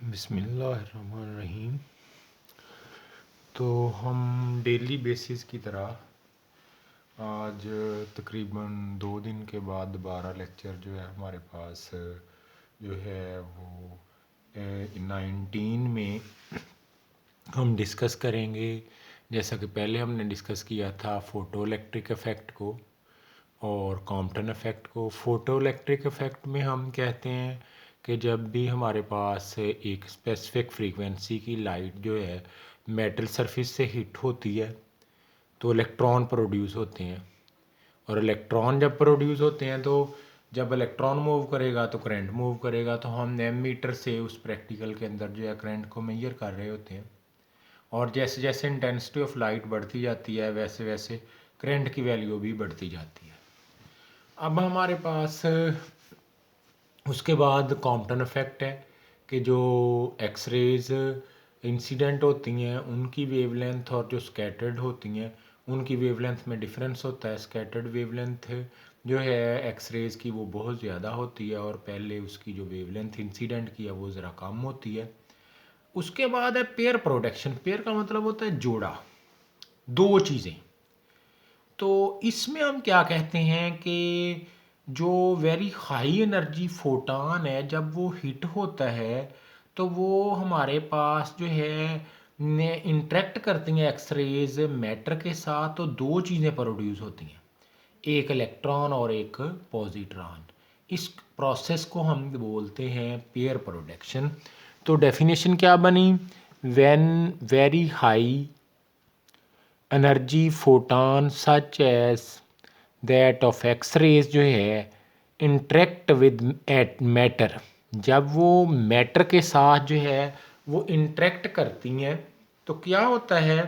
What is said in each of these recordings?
बिस्मिल्लाहिर्रहमानिर्रहीम। तो हम डेली बेसिस की तरह आज तकरीबन 2 दिन के बाद दोबारा लेक्चर जो है हमारे पास जो है वो 19 में हम डिस्कस करेंगे। जैसा कि पहले हमने डिस्कस किया था फ़ोटो इलेक्ट्रिक इफ़ेक्ट को और कॉम्पटन इफ़ेक्ट को। फ़ोटो इलेक्ट्रिक इफ़ेक्ट में हम कहते हैं कि जब भी हमारे पास एक स्पेसिफिक फ्रीक्वेंसी की लाइट जो है मेटल सरफेस से हिट होती है तो इलेक्ट्रॉन प्रोड्यूस होते हैं, और इलेक्ट्रॉन जब प्रोड्यूस होते हैं तो जब इलेक्ट्रॉन मूव करेगा तो करंट मूव करेगा। तो हम एमीटर से उस प्रैक्टिकल के अंदर जो है करंट को मेजर कर रहे होते हैं, और जैसे जैसे इंटेंसिटी ऑफ लाइट बढ़ती जाती है वैसे वैसे करंट की वैल्यू भी बढ़ती जाती है। अब हमारे पास उसके बाद कॉम्पटन इफ़ेक्ट है कि जो एक्सरेज इंसिडेंट होती हैं उनकी वेवलेंथ और जो स्कैटर्ड होती हैं उनकी वेवलेंथ में डिफरेंस होता है। स्कैटर्ड वेवलेंथ जो है एक्सरेज की वो बहुत ज़्यादा होती है और पहले उसकी जो वेवलेंथ इंसिडेंट की है वो ज़रा कम होती है। उसके बाद है पेयर प्रोडक्शन। पेयर का मतलब होता है जोड़ा, दो चीज़ें। तो इसमें हम क्या कहते हैं कि जो वेरी हाई एनर्जी फोटान है जब वो हिट होता है तो वो हमारे पास जो है ने इंटरेक्ट करती हैं एक्सरेज मैटर के साथ, तो दो चीज़ें प्रोड्यूस होती हैं, एक इलेक्ट्रॉन और एक पॉजिट्रॉन। इस प्रोसेस को हम बोलते हैं पेयर प्रोडक्शन। तो डेफिनेशन क्या बनी? When very high energy photon such as that of X rays जो है इंटरेक्ट विद एट मैटर, जब वो मैटर के साथ जो है वो इंटरेक्ट करती हैं तो क्या होता है?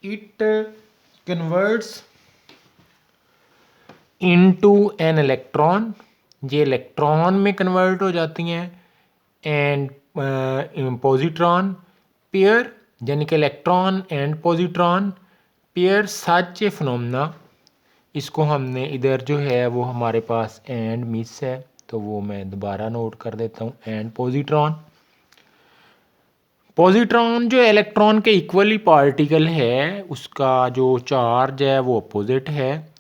It converts into an electron, ये इलेक्ट्रॉन में कन्वर्ट हो जाती हैं, एंड पॉजिट्रॉन पेयर, यानी कि electron and positron pair such A phenomena. इसको हमने इधर जो है वो हमारे पास एंड मिस है तो वो मैं दोबारा नोट कर देता हूँ। एंड पॉजिट्रॉन, पॉजिट्रॉन जो इलेक्ट्रॉन के इक्वली पार्टिकल है उसका जो चार्ज है वो अपोजिट है,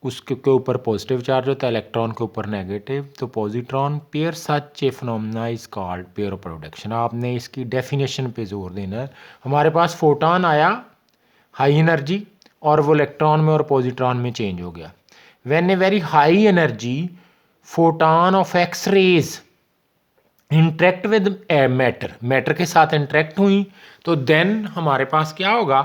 उसके ऊपर पॉजिटिव चार्ज होता है, इलेक्ट्रॉन के ऊपर नेगेटिव। तो positron pair such A phenomena is called pair production. आपने इसकी डेफिनेशन पे जोर देना है। हमारे पास फोटॉन आया हाई एनर्जी और वो इलेक्ट्रॉन में और पॉजिट्रॉन में चेंज हो गया। When a very high energy photon of X rays interact with matter, matter के साथ इंटरेक्ट हुई तो देन हमारे पास क्या होगा?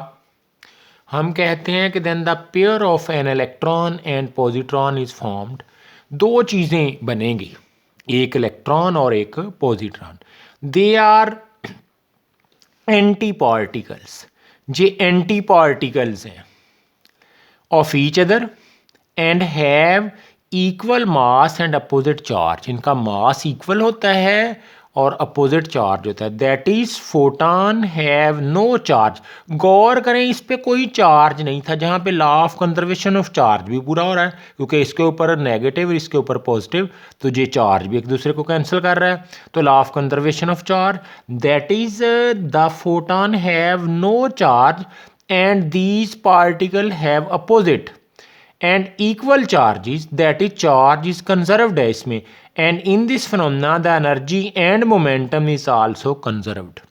हम कहते हैं कि then the pair of an electron and positron is formed. दो चीज़ें बनेंगी, एक इलेक्ट्रॉन और एक positron. They are anti particles, ये एंटी पार्टिकल्स हैं of each other and have equal mass and opposite charge. इनका मास इक्वल होता है और अपोजिट चार्ज होता है। That is photon have no charge. गौर करें इस पे कोई चार्ज नहीं था, जहाँ पे law of conservation of charge भी पूरा हो रहा है, क्योंकि इसके ऊपर नेगेटिव और इसके ऊपर पॉजिटिव, तो ये चार्ज भी एक दूसरे को कैंसिल कर रहा है। तो law of conservation of charge, that is the photon have no charge and these particle have opposite and equal charges, that is charge is conserved है इसमें, and in this phenomena the energy and momentum is also conserved।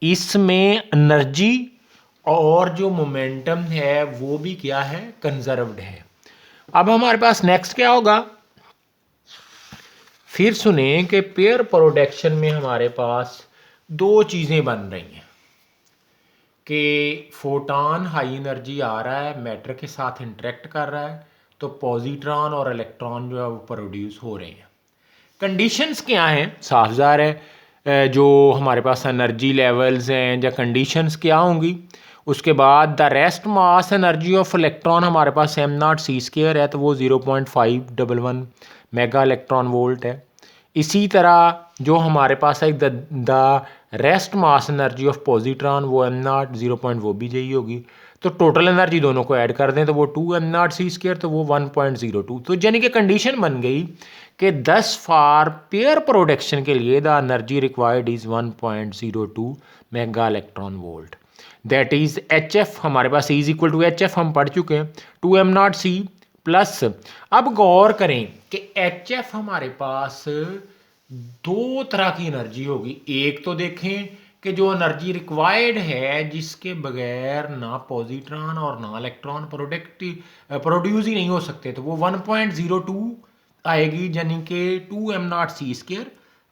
इसमें energy और जो momentum है वो भी क्या है? कंजर्व्ड है। अब हमारे पास नेक्स्ट क्या होगा? फिर सुने कि पेयर प्रोडक्शन में हमारे पास दो चीज़ें बन रही हैं कि फोटॉन हाई एनर्जी आ रहा है, मैटर के साथ इंटरेक्ट कर रहा है, तो पॉजिट्रॉन और इलेक्ट्रॉन जो है वो प्रोड्यूस हो रहे हैं। कंडीशंस क्या हैं? साफ ज़ाहिर है जो हमारे पास एनर्जी लेवल्स हैं या कंडीशंस क्या होंगी। उसके बाद the rest mass energy of electron हमारे पास m0c² है, तो वो 0.511 मेगा इलेक्ट्रॉन वोल्ट है। इसी तरह जो हमारे पास है the rest mass energy of positron वो m0 0. वो भी यही होगी। तो टोटल एनर्जी दोनों को ऐड कर दें तो वो 2m0c², तो वो 1.02। तो यानी कि कंडीशन बन गई कि 10 फॉर पेयर प्रोडक्शन के लिए the energy required is 1.02 mega electron volt, that is h f हमारे पास is equal to h f हम पढ़ चुके हैं 2m0c प्लस। अब गौर करें कि एच एफ हमारे पास दो तरह की एनर्जी होगी। एक तो देखें कि जो एनर्जी रिक्वायर्ड है जिसके बगैर ना पॉजिट्रॉन और ना इलेक्ट्रॉन प्रोड्यूस ही नहीं हो सकते, तो वो 1.02 आएगी, यानी कि 2m0c²।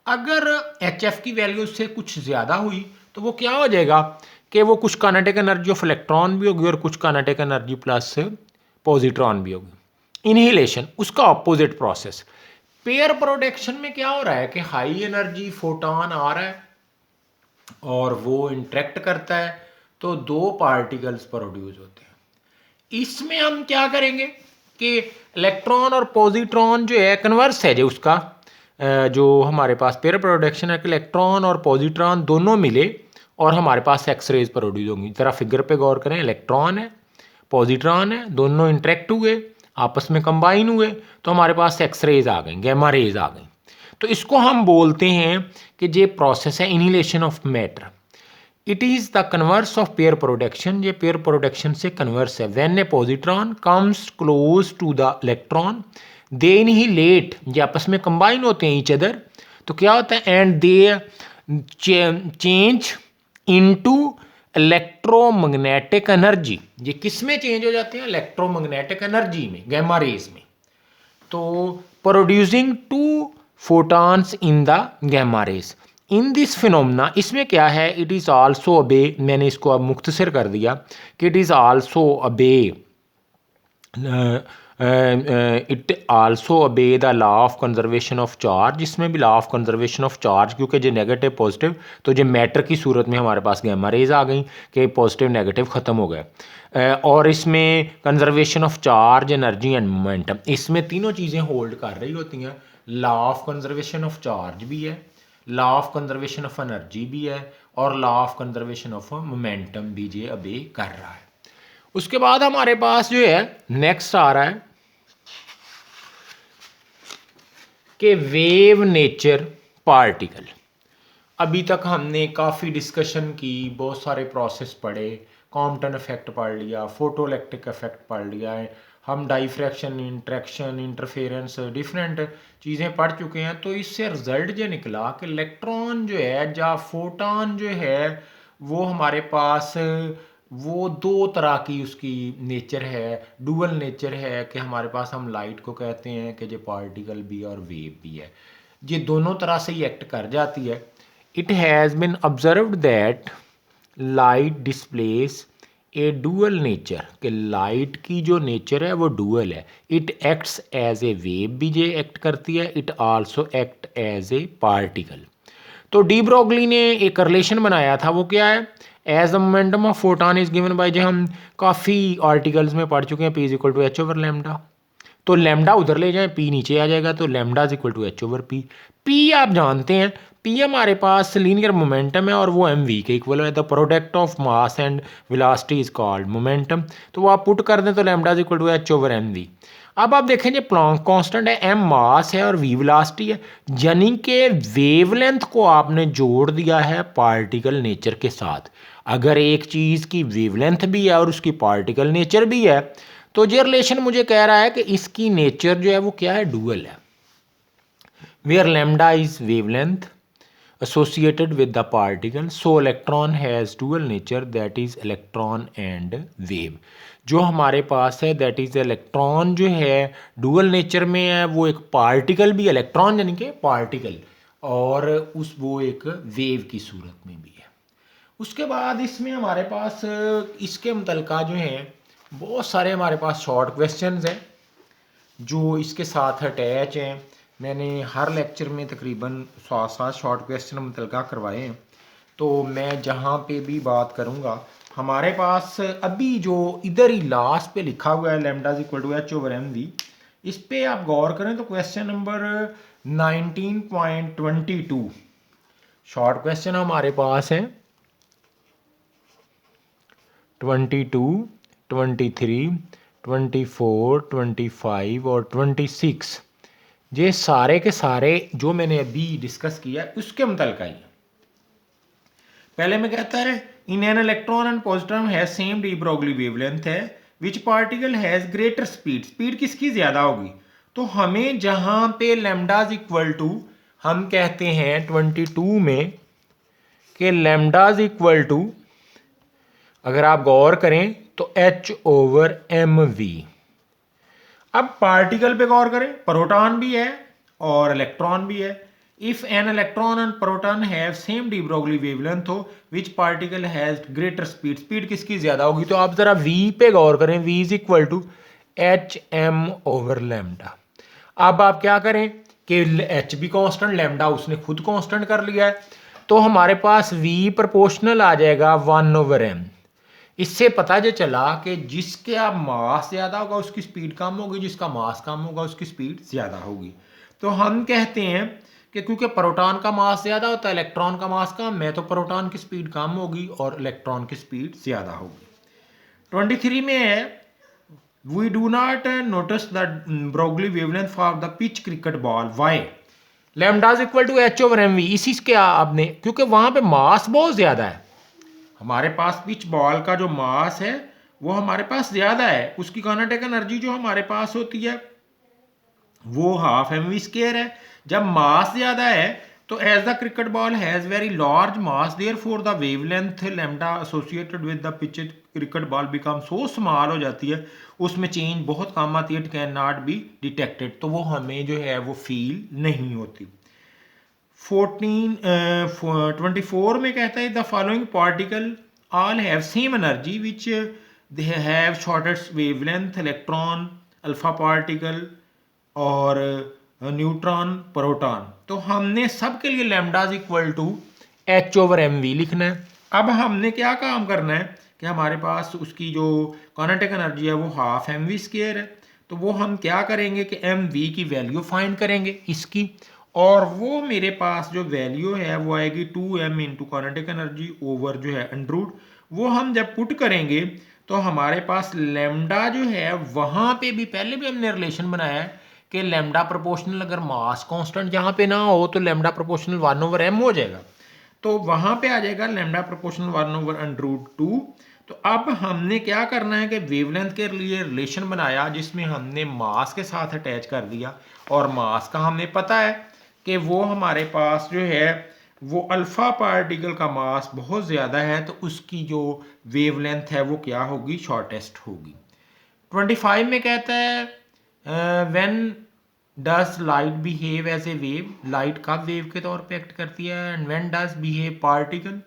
अगर एच एफ की वैल्यू उससे कुछ ज़्यादा हुई तो वो क्या हो जाएगा कि वो कुछ काइनेटिक एनर्जी ऑफ इलेक्ट्रॉन भी होगी और कुछ काइनेटिक एनर्जी प्लस पॉजिट्रॉन भी होगी। इनहिलेशन उसका ऑपोजिट प्रोसेस। पेयर प्रोडक्शन में क्या हो रहा है कि हाई एनर्जी फोटॉन आ रहा है और वो इंटरेक्ट करता है तो दो पार्टिकल्स प्रोड्यूस होते हैं। इसमें हम क्या करेंगे कि इलेक्ट्रॉन और पॉजिट्रॉन जो है कन्वर्स है जो उसका जो हमारे पास पेयर प्रोडक्शन है कि इलेक्ट्रॉन और पॉजिट्रॉन दोनों मिले और हमारे पास एक्सरेज प्रोड्यूस होंगी। जरा फिगर पे गौर करें, इलेक्ट्रॉन है पॉजिट्रॉन है, दोनों इंटरेक्ट हुए आपस में कंबाइन हुए तो हमारे पास एक्सरेज आ गई, गैमा रेज आ गई। तो इसको हम बोलते हैं कि ये प्रोसेस है annihilation of matter. It is the converse of pair production, ये पेयर प्रोडक्शन से कन्वर्स है। When a positron comes close to the electron they annihilate, ये आपस में कंबाइन होते हैं ईच अदर, तो क्या होता है and they change into electromagnetic energy. ये किस में चेंज हो जाते हैं? इलेक्ट्रोमैग्नेटिक एनर्जी में, गैमा रेज में। तो producing two photons in the gamma rays. In this phenomena, इसमें क्या है, इट इज़ आल्सो अबे, मैंने इसको अब मुख्तसर कर दिया कि इट इज़ आल्सो अबे इट आल्सो अबे the law of conservation of charge. इसमें भी law of conservation of charge, क्योंकि जो नेगेटिव पॉजिटिव, तो जो मैटर की सूरत में हमारे पास गैमा रेज आ गई कि पॉजिटिव नेगेटिव ख़त्म हो गए। और इसमें conservation of charge, energy and momentum, इसमें तीनों चीज़ें होल्ड कर रही होती हैं। Law of conservation of charge भी है, law of conservation of energy भी है और law of conservation of momentum भी ये अबे कर रहा है। उसके बाद हमारे पास जो है नेक्स्ट आ रहा है कि वेव नेचर पार्टिकल। अभी तक हमने काफ़ी डिस्कशन की, बहुत सारे प्रोसेस पढ़े, कॉम्पटन इफेक्ट पढ़ लिया, फोटोइलेक्ट्रिक इफेक्ट पढ़ लिया है, हम डाइफ्रैक्शन, इंट्रैक्शन, इंटरफेरेंस, डिफरेंट चीज़ें पढ़ चुके हैं। तो इससे रिजल्ट जो निकला कि इलेक्ट्रॉन जो है या फोटॉन जो है वो हमारे पास वो दो तरह की उसकी नेचर है, डुअल नेचर है कि हमारे पास हम लाइट को कहते हैं कि जो पार्टिकल भी और वेव भी है, ये दोनों तरह से ही एक्ट कर जाती है। It has been observed that light displays a dual nature, कि लाइट की जो नेचर है वो डुअल है। It acts as a wave भी ये एक्ट करती है, it also act as a particle. तो डी ब्रोगली ने एक रिलेशन बनाया था, वो क्या है, as the momentum of photon is given by, जो हम काफ़ी आर्टिकल्स में पढ़ चुके हैं, p is equal to H over lambda. तो लैम्डा उधर ले जाएं, पी नीचे आ जाएगा, तो lambda is equal to H over p. P आप जानते हैं, पी हमारे पास लीनियर मोमेंटम है और वो एम वी के इक्वल है। The product of mass and velocity is called momentum. तो वो आप पुट कर दें तो lambda is equal to H over M v. अब आप देखें जो प्लॉन्क कांस्टेंट है, एम मास है और वी वेलोसिटी है, यानी कि वेवलेंथ को आपने जोड़ दिया है पार्टिकल नेचर के साथ। अगर एक चीज़ की वेवलेंथ भी है और उसकी पार्टिकल नेचर भी है, तो ये रिलेशन मुझे कह रहा है कि इसकी नेचर जो है वो क्या है, डुअल है। Where lambda is wavelength associated with the particle, so electron has dual nature, that is electron and wave। जो हमारे पास है दैट इज इलेक्ट्रॉन जो है डुअल नेचर में है, वो एक पार्टिकल भी, इलेक्ट्रॉन यानी कि पार्टिकल, और वो एक वेव की सूरत में भी है। उसके बाद इसमें हमारे पास इसके मुतल्लिका जो हैं बहुत सारे हमारे पास शॉर्ट क्वेश्चंस हैं जो इसके साथ अटैच हैं। मैंने हर लेक्चर में तकरीबन 7 शॉर्ट क्वेश्चन मुतल्लिका करवाए हैं। तो मैं जहाँ पे भी बात करूँगा, हमारे पास अभी जो इधर ही लास्ट पे लिखा हुआ है lambda is equal to H over M V, इस पे आप गौर करें तो क्वेश्चन नंबर 19.22 शॉर्ट क्वेश्चन हमारे पास हैं 22, 23, 24, 25 और 26। ये सारे के सारे जो मैंने अभी डिस्कस किया उसके मुतल्लिक़ ही। पहले में कहता है in an electron and positron has same de Broglie wavelength है which particle has greater speed. Speed किसकी ज़्यादा होगी? तो हमें जहाँ पे लैम्डाज इक्वल टू हम कहते हैं 22 में कि लैम्डाज इक्वल टू, अगर आप गौर करें तो H/mv। अब पार्टिकल पे गौर करें, प्रोटॉन भी है और इलेक्ट्रॉन भी है। If an electron and proton have same de Broglie wavelength हो which particle has greater speed. Speed किसकी ज्यादा होगी? तो आप जरा v पे गौर करें, v is equal to H/m/λ। अब आप क्या करें कि h भी कांस्टेंट, लैम्डा उसने खुद कांस्टेंट कर लिया है, तो हमारे पास v प्रोपोर्शनल आ जाएगा 1/m। इससे पता जो चला कि जिसका मास ज़्यादा होगा उसकी स्पीड कम होगी, जिसका मास कम होगा उसकी स्पीड ज़्यादा होगी। तो हम कहते हैं कि क्योंकि प्रोटॉन का मास ज़्यादा होता है, इलेक्ट्रॉन का मास कम है, तो प्रोटॉन की स्पीड कम होगी और इलेक्ट्रॉन की स्पीड ज़्यादा होगी। 23 में है we do not notice the Broglie wavelength for the pitch cricket ball why lambda is equal to H/mv। इसी के आपने, क्योंकि वहाँ पे मास बहुत ज़्यादा है, हमारे पास पिच बॉल का जो मास है वो हमारे पास ज़्यादा है, उसकी काइनेटिक एनर्जी जो हमारे पास होती है वो हाफ mv² है। जब मास ज़्यादा है तो as the cricket ball has very large mass therefore the wavelength lambda associated with the pitch cricket ball become so small हो जाती है, उसमें चेंज बहुत कम आती है, it can not be detected, तो वो हमें जो है वो फील नहीं होती। 24 में कहता है the following particle all have same energy which they have shortest wavelength electron, alpha particle और न्यूट्रॉन, प्रोटॉन। तो हमने सब के लिए लैम्डाज इक्वल टू H/mv लिखना है। अब हमने क्या काम करना है कि हमारे पास उसकी जो काइनेटिक एनर्जी है वो हाफ mv² है, तो वो हम क्या करेंगे कि mv की वैल्यू फाइंड करेंगे इसकी, और वो मेरे पास जो वैल्यू है वो आएगी 2m into kinetic energy over जो है अंडर। वो हम जब पुट करेंगे तो हमारे पास लैम्डा जो है, वहाँ पे भी पहले भी हमने रिलेशन बनाया है कि लैम्डा प्रोपोर्शनल, अगर मास कांस्टेंट जहाँ पे ना हो तो लैम्डा प्रोपोर्शनल 1/m हो जाएगा, तो वहाँ पे आ जाएगा लैम्डा प्रोपोर्शनल 1/√2। तो अब हमने क्या करना है कि वेवलेंथ के लिए रिलेशन बनाया जिसमें हमने मास के साथ अटैच कर दिया, और मास का हमने पता है कि वो हमारे पास जो है वो अल्फ़ा पार्टिकल का मास बहुत ज़्यादा है, तो उसकी जो वेवलेंथ है वो क्या होगी? शॉर्टेस्ट होगी। 25 में कहता है when does light behave as a wave. Light कब वेव के तौर पे एक्ट करती है? And when does behave particle.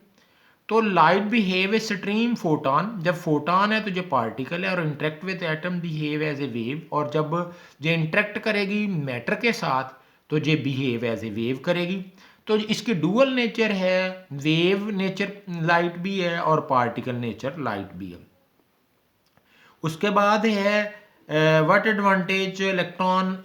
तो light behave a stream photon, जब फोटॉन है तो जो पार्टिकल है, और interact with atom behave as a wave, और जब ये इंटरेक्ट करेगी मैटर के साथ तो ये बिहेव एज ए वेव करेगी। तो इसकी डुअल नेचर है, वेव नेचर लाइट भी है और पार्टिकल नेचर लाइट भी है। उसके बाद है what advantage electron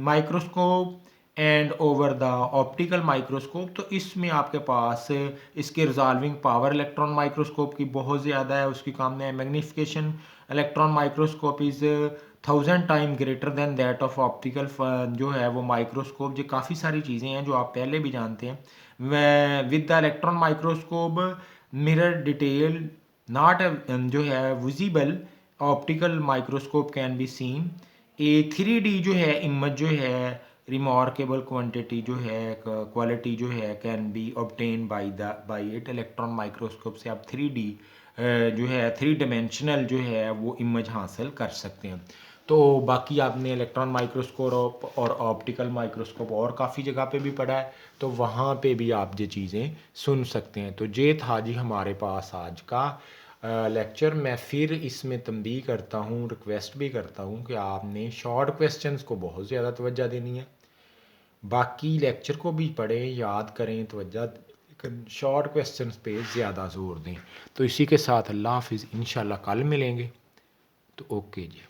microscope and over the optical microscope. तो इसमें आपके पास इसके रिजॉल्विंग पावर इलेक्ट्रॉन माइक्रोस्कोप की बहुत ज़्यादा है, उसकी काम है magnification electron microscope is 1000 time greater than that of optical जो है वो माइक्रोस्कोप। ये काफ़ी सारी चीज़ें हैं जो आप पहले भी जानते हैं। With the electron microscope mirror detail not जो है visible optical microscope can be seen. A 3D जो है इमेज जो है रिमार्केबल क्वांटिटी जो है क्वालिटी जो है can be obtain by it. Electron microscope से आप 3D जो है 3 डायमेंशनल जो है वो इमेज हासिल कर सकते हैं। तो बाकी आपने इलेक्ट्रॉन माइक्रोस्कोप और ऑप्टिकल माइक्रोस्कोप और काफ़ी जगह पे भी पढ़ा है, तो वहाँ पे भी आप ये चीज़ें सुन सकते हैं। तो ये था जी हमारे पास आज का लेक्चर। मैं फिर इसमें तंबीह करता हूँ, रिक्वेस्ट भी करता हूँ कि आपने शॉर्ट क्वेश्चंस को बहुत ज़्यादा तवज्जो देनी है, बाकी लेक्चर को भी पढ़ें, याद करें, तवज्जो शॉर्ट क्वेश्चंस पे ज़्यादा जोर दें। तो इसी के साथ अल्लाह हाफिज़, इंशाल्लाह कल मिलेंगे। तो ओके जी।